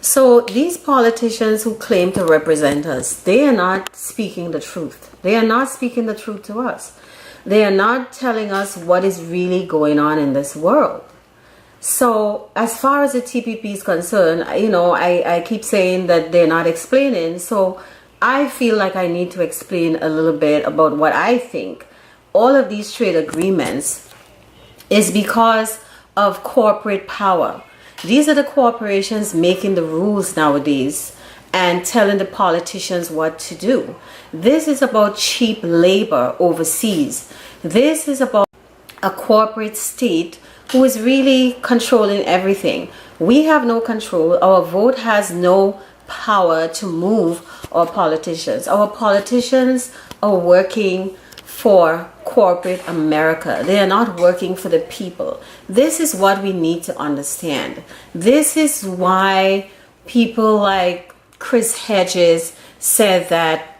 So these politicians who claim to represent us, they are not speaking the truth. They are not speaking the truth to us. They are not telling us what is really going on in this world. So as far as the TPP is concerned, I keep saying that they're not explaining. So I feel like I need to explain a little bit about what I think. All of these trade agreements is because of corporate power. These are the corporations making the rules nowadays and telling the politicians what to do. This is about cheap labor overseas. This is about a corporate state who is really controlling everything. We have no control. Our vote has no power to move our politicians. Our politicians are working for corporate America. They are not working for the people. This is what we need to understand. This is why people like Chris Hedges said that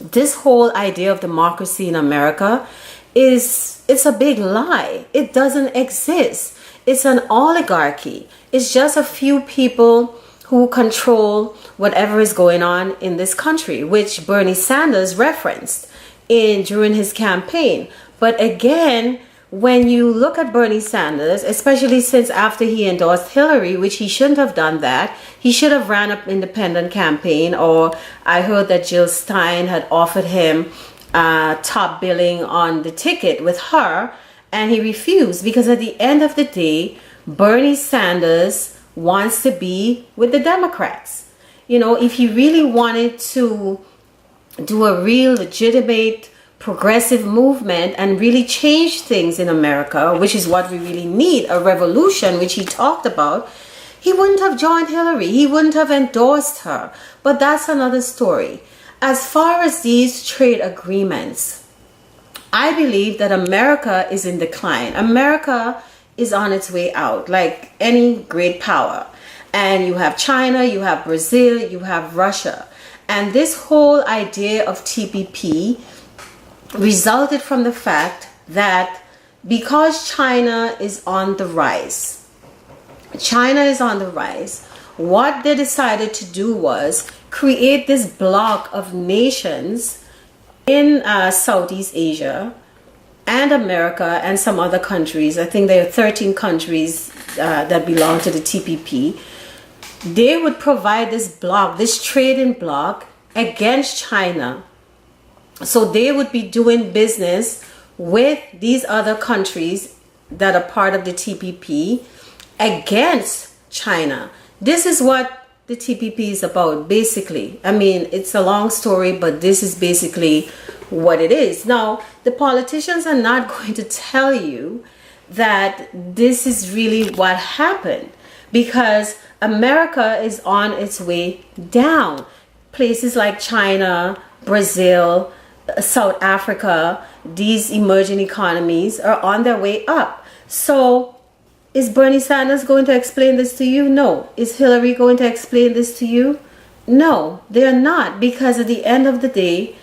this whole idea of democracy in America it's a big lie. It doesn't exist. It's an oligarchy. It's just a few people who control whatever is going on in this country, which Bernie Sanders referenced during his campaign. But again, when you look at Bernie Sanders, especially since after he endorsed Hillary, which he shouldn't have done that, he should have ran an independent campaign, or I heard that Jill Stein had offered him top billing on the ticket with her, and he refused because at the end of the day, Bernie Sanders wants to be with the Democrats. If he really wanted to do a real legitimate progressive movement and really change things in America, which is what we really need, a revolution, which he talked about, he wouldn't have joined Hillary. He wouldn't have endorsed her. But that's another story. As far as these trade agreements, I believe that America is in decline. America is on its way out, like any great power. And you have China, you have Brazil, you have Russia. And this whole idea of TPP resulted from the fact that because China is on the rise, what they decided to do was create this block of nations in Southeast Asia and America and some other countries. I think there are 13 countries that belong to the TPP. They would provide this block, this trading block against China. So they would be doing business with these other countries that are part of the TPP against China. This is what the TPP is about, basically. I mean, it's a long story, but this is basically what it is. Now, the politicians are not going to tell you that this is really what happened, because America is on its way down. Places like China, Brazil, South Africa, these emerging economies are on their way up. So is Bernie Sanders going to explain this to you? No. Is Hillary going to explain this to you? No, they're not, because at the end of the day,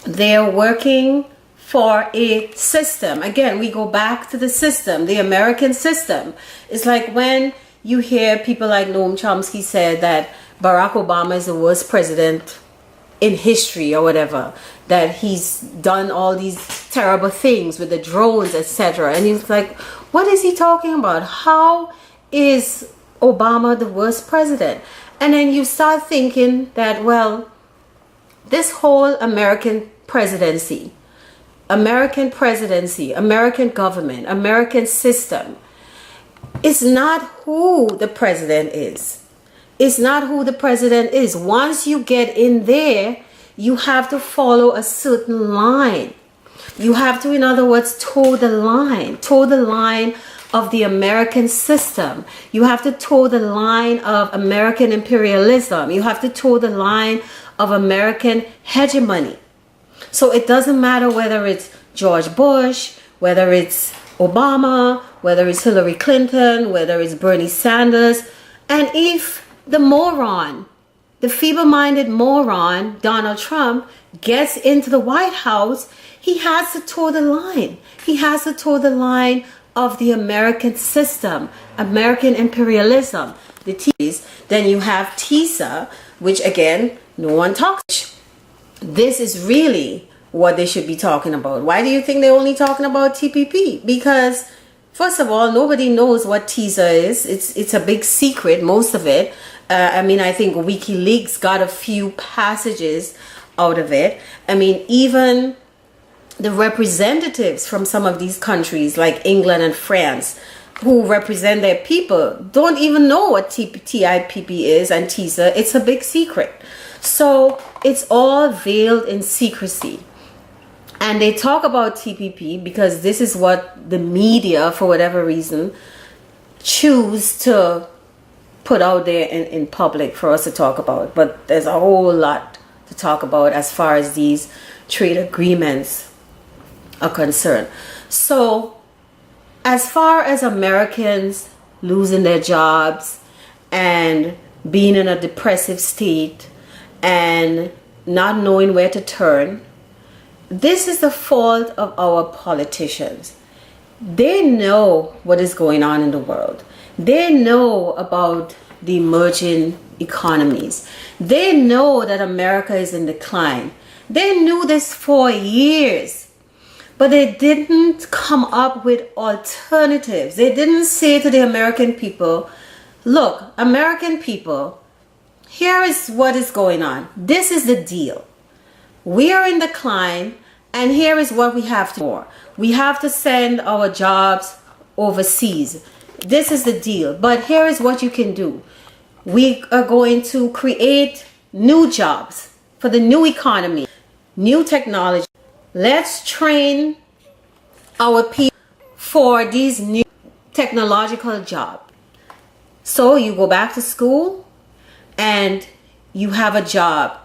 they're working for a system. Again, we go back to the system, the American system. It's like when you hear people like Noam Chomsky said that Barack Obama is the worst president in history or whatever, that he's done all these terrible things with the drones, etc. And he's like, what is he talking about? How is Obama the worst president? And then you start thinking that, well, this whole American presidency, American government, American system, is not who the president is. It's not who the president is. Once you get in there, you have to follow a certain line. You have to, in other words, toe the line of the American system. You have to toe the line of American imperialism. You have to toe the line of American hegemony. So it doesn't matter whether it's George Bush, whether it's Obama, whether it's Hillary Clinton, whether it's Bernie Sanders. And if the moron, the feeble-minded moron, Donald Trump, gets into the White House, he has to toe the line. He has to toe the line of the American system, American imperialism. the T's. Then you have TISA, which again, no one talks. This is really what they should be talking about. Why do you think they're only talking about TPP? Because first of all, nobody knows what TISA is. It's a big secret, most of it. I mean, I think WikiLeaks got a few passages out of it. I mean, even the representatives from some of these countries like England and France who represent their people don't even know what TIPP is and TISA. It's a big secret. So it's all veiled in secrecy. And they talk about TPP because this is what the media, for whatever reason, choose to put out there in public for us to talk about. But there's a whole lot to talk about as far as these trade agreements are concerned. So as far as Americans losing their jobs and being in a depressive state and not knowing where to turn, this is the fault of our politicians. They know what is going on in the world. They know about the emerging economies. They know that America is in decline. They knew this for years, but they didn't come up with alternatives. They didn't say to the American people, look, American people, here is what is going on. This is the deal. We are in decline, and here is what we have to do. We have to send our jobs overseas. This is the deal. But here is what you can do. We are going to create new jobs for the new economy, new technology. Let's train our people for these new technological jobs. So you go back to school and you have a job,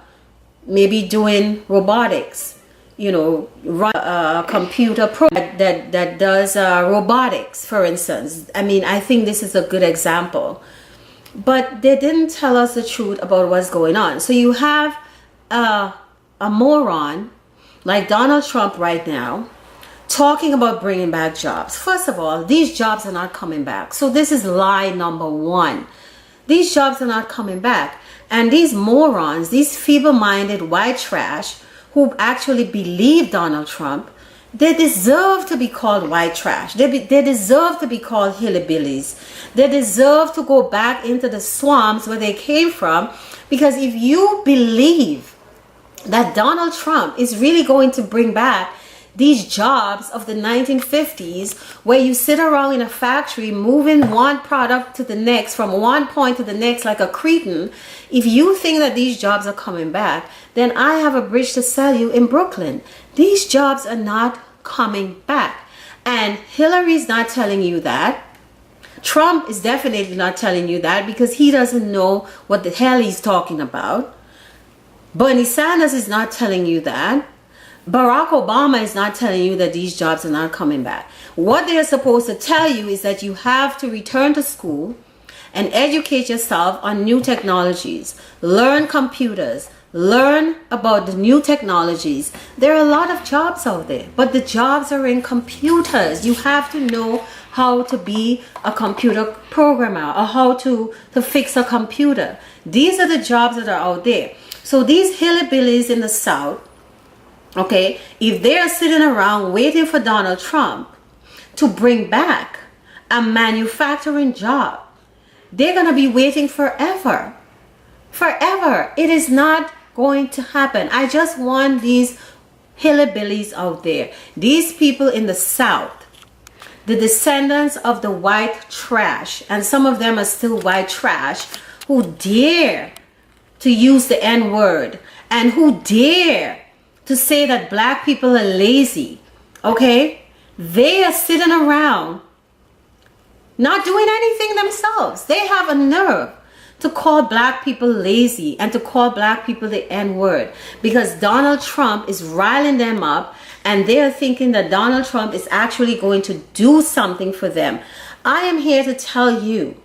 maybe doing robotics, you know, run a computer program that does robotics, for instance. I mean, I think this is a good example. But they didn't tell us the truth about what's going on. So you have a moron like Donald Trump right now talking about bringing back jobs. First of all, these jobs are not coming back. So this is lie number one. These jobs are not coming back. And these morons, these feeble-minded white trash who actually believe Donald Trump, they deserve to be called white trash. They deserve to be called hillbillies. They deserve to go back into the swamps where they came from. Because if you believe that Donald Trump is really going to bring back these jobs of the 1950s where you sit around in a factory moving one product to the next from one point to the next like a cretin, if you think that these jobs are coming back, then I have a bridge to sell you in Brooklyn. These jobs are not coming back. And Hillary's not telling you that. Trump is definitely not telling you that because he doesn't know what the hell he's talking about. Bernie Sanders is not telling you that. Barack Obama is not telling you that these jobs are not coming back. What they're supposed to tell you is that you have to return to school and educate yourself on new technologies. Learn computers. Learn about the new technologies. There are a lot of jobs out there, but the jobs are in computers. You have to know how to be a computer programmer or how to fix a computer. These are the jobs that are out there. So these hillbillies in the South, okay, if they are sitting around waiting for Donald Trump to bring back a manufacturing job, they're going to be waiting forever. Forever. It is not going to happen. I just want these hillbillies out there, these people in the South, the descendants of the white trash, and some of them are still white trash, who dare to use the N-word and who dare to say that black people are lazy, okay? They are sitting around not doing anything themselves. They have a nerve to call black people lazy and to call black people the N-word because Donald Trump is riling them up and they're thinking that Donald Trump is actually going to do something for them. I am here to tell you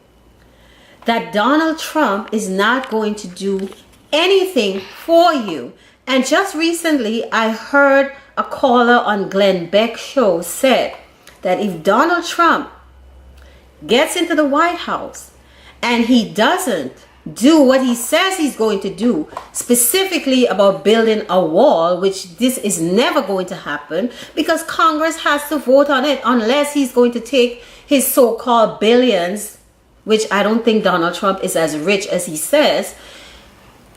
that Donald Trump is not going to do anything for you. And just recently, I heard a caller on Glenn Beck's show said that if Donald Trump gets into the White House and he doesn't do what he says he's going to do, specifically about building a wall, which this is never going to happen because Congress has to vote on it unless he's going to take his so-called billions, which I don't think Donald Trump is as rich as he says.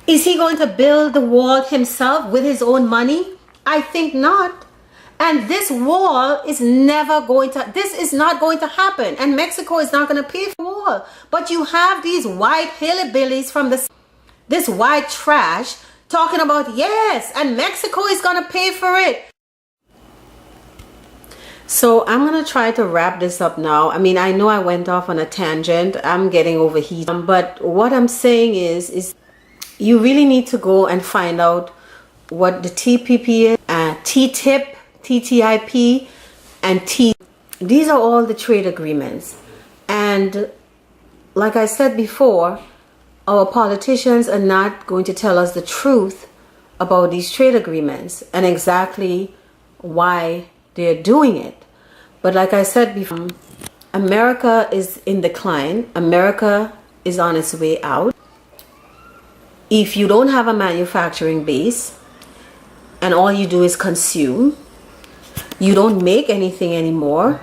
Is he going to build the wall himself with his own money? I think not. And this wall is never going to, this is not going to happen. And Mexico is not going to pay for the wall. But you have these white hillbillies from this white trash talking about, yes, and Mexico is going to pay for it. So I'm going to try to wrap this up now. I mean, I know I went off on a tangent. I'm getting overheated. But what I'm saying is you really need to go and find out what the TPP is, TTIP, TTIP, and T. These are all the trade agreements. And like I said before, our politicians are not going to tell us the truth about these trade agreements and exactly why they're doing it. But like I said before, America is in decline. America is on its way out. If you don't have a manufacturing base and all you do is consume, you don't make anything anymore.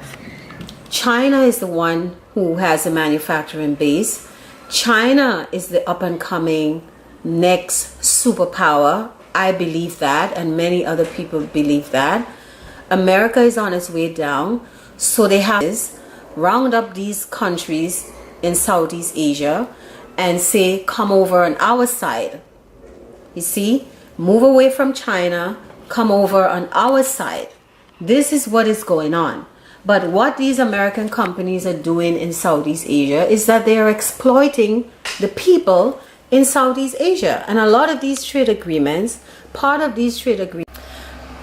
China is the one who has a manufacturing base. China is the up-and-coming next superpower. I believe that, and many other people believe that. America is on its way down, so they have to round up these countries in Southeast Asia and say, come over on our side. You see, move away from China, come over on our side. This is what is going on. But what these American companies are doing in Southeast Asia is that they are exploiting the people in Southeast Asia. And a lot of these trade agreements, part of these trade agreements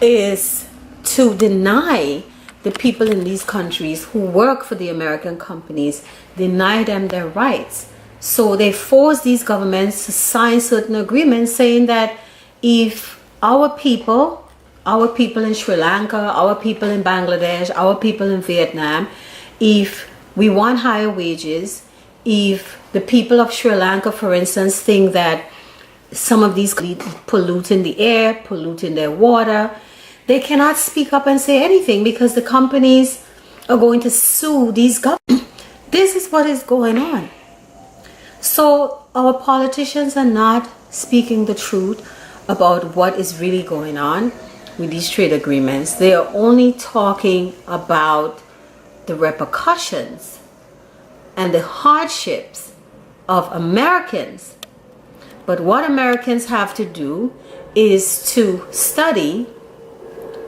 is to deny the people in these countries who work for the American companies, deny them their rights. So they force these governments to sign certain agreements saying that if our people in Sri Lanka, our people in Bangladesh, our people in Vietnam, if we want higher wages, if the people of Sri Lanka, for instance, think that some of these polluting the air, polluting their water, they cannot speak up and say anything because the companies are going to sue these governments. This is what is going on. So our politicians are not speaking the truth about what is really going on with these trade agreements. They are only talking about the repercussions and the hardships of Americans. But what Americans have to do is to study,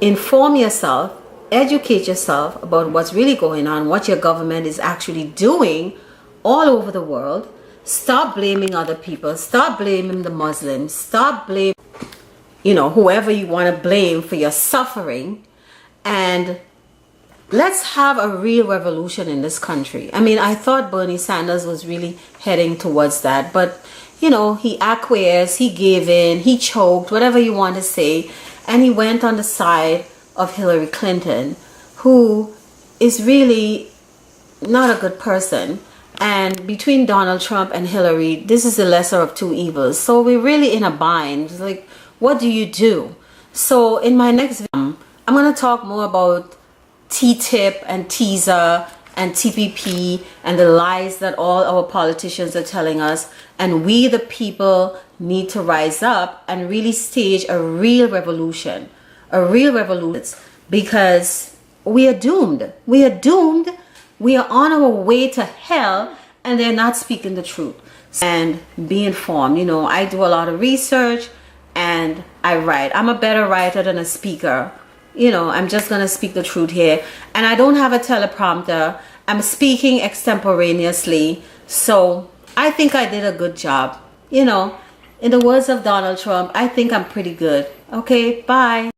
inform yourself, educate yourself about what's really going on, what your government is actually doing all over the world. Stop blaming other people. Stop blaming the Muslims. Stop blaming, whoever you want to blame for your suffering. And let's have a real revolution in this country. I mean, I thought Bernie Sanders was really heading towards that. But, he acquiesced, he gave in, he choked, whatever you want to say. And he went on the side of Hillary Clinton, who is really not a good person. And between Donald Trump and Hillary, this is the lesser of two evils. So we're really in a bind. It's like, what do you do? So in my next video, I'm going to talk more about TTIP and TISA and TPP and the lies that all our politicians are telling us. And we, the people, need to rise up and really stage a real revolution. A real revolution. Because we are doomed. We are doomed. We are on our way to hell, and they're not speaking the truth. And be informed. I do a lot of research and I write. I'm a better writer than a speaker. I'm just going to speak the truth here. And I don't have a teleprompter. I'm speaking extemporaneously. So I think I did a good job. In the words of Donald Trump, I think I'm pretty good. Okay, bye.